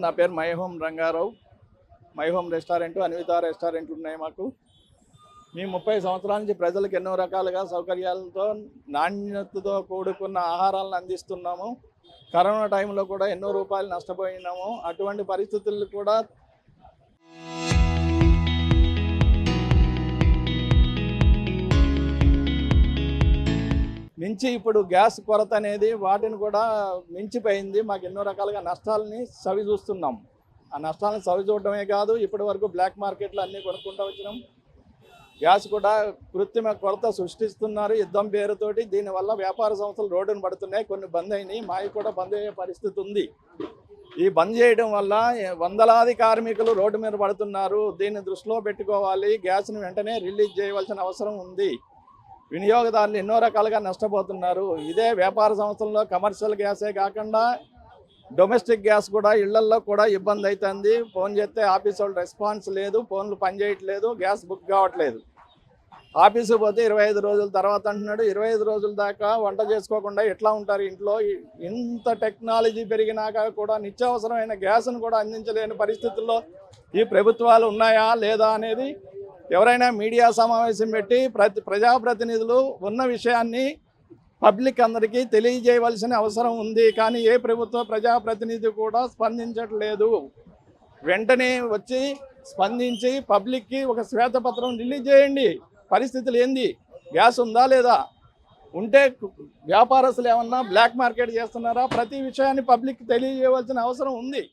నా పేరు my home Rangarao. My home restaurant, Anvitha రెస్టారెంట్లు ఉన్నాయి మాకు. మేము 30 సంవత్సరాల నుంచి ప్రజలకు ఎన్నో రకాలుగా సౌకర్యాలతో నాణ్యతతో కూడుకున్న ఆహారాలను అందిస్తున్నాము. కరోనా టైంలో కూడా ఎన్నో రూపాయలు నష్టపోయినాము. అటువంటి పరిస్థితులు కూడా మించి ఇప్పుడు గ్యాస్ కొరత అనేది వాటిని కూడా మించిపోయింది. మాకు ఎన్నో రకాలుగా నష్టాలని సవి చూస్తున్నాం. ఆ నష్టాలను సవి చూడటమే కాదు, ఇప్పటి వరకు బ్లాక్ మార్కెట్లో అన్నీ కొనుక్కుంటూ వచ్చినాం. గ్యాస్ కూడా కృత్రిమ కొరత సృష్టిస్తున్నారు యుద్ధం పేరుతోటి. దీనివల్ల వ్యాపార సంస్థలు రోడ్డును పడుతున్నాయి, కొన్ని బంద్ అయినాయి, మావి కూడా బంద్ అయ్యే పరిస్థితి ఉంది. ఈ బంద్ చేయడం వల్ల వందలాది కార్మికులు రోడ్డు మీద పడుతున్నారు. దీన్ని దృష్టిలో పెట్టుకోవాలి. గ్యాస్ను వెంటనే రిలీజ్ చేయవలసిన అవసరం ఉంది. వినియోగదారులు ఎన్నో రకాలుగా నష్టపోతున్నారు. ఇదే వ్యాపార సంస్థల్లో కమర్షియల్ గ్యాసే కాకుండా డొమెస్టిక్ గ్యాస్ కూడా ఇళ్లల్లో కూడా ఇబ్బంది అవుతుంది. ఫోన్ చేస్తే ఆఫీస్ వాళ్ళు రెస్పాన్స్ లేదు, ఫోన్లు పనిచేయట్లేదు, గ్యాస్ బుక్ కావట్లేదు. ఆఫీసు పోతే 25 రోజుల తర్వాత అంటున్నాడు. 25 రోజుల దాకా వంట చేసుకోకుండా ఎట్లా ఉంటారు ఇంట్లో? ఇంత టెక్నాలజీ పెరిగినాక కూడా నిత్యావసరమైన గ్యాస్ను కూడా అందించలేని పరిస్థితుల్లో ఈ ప్రభుత్వాలు ఉన్నాయా లేదా అనేది ఎవరైనా మీడియా సమావేశం పెట్టి ప్రజాప్రతినిధులు ఉన్న విషయాన్ని పబ్లిక్ అందరికీ తెలియజేయవలసిన అవసరం ఉంది. కానీ ఏ ప్రభుత్వ ప్రజాప్రతినిధి కూడా స్పందించట్లేదు. వెంటనే వచ్చి స్పందించి పబ్లిక్కి ఒక శ్వేతపత్రం రిలీజ్ చేయండి. పరిస్థితులు ఏంది? గ్యాస్ ఉందా లేదా? ఉంటే వ్యాపారస్తులు ఏమన్నా బ్లాక్ మార్కెట్ చేస్తున్నారా? ప్రతి విషయాన్ని పబ్లిక్ తెలియజేయవలసిన అవసరం ఉంది.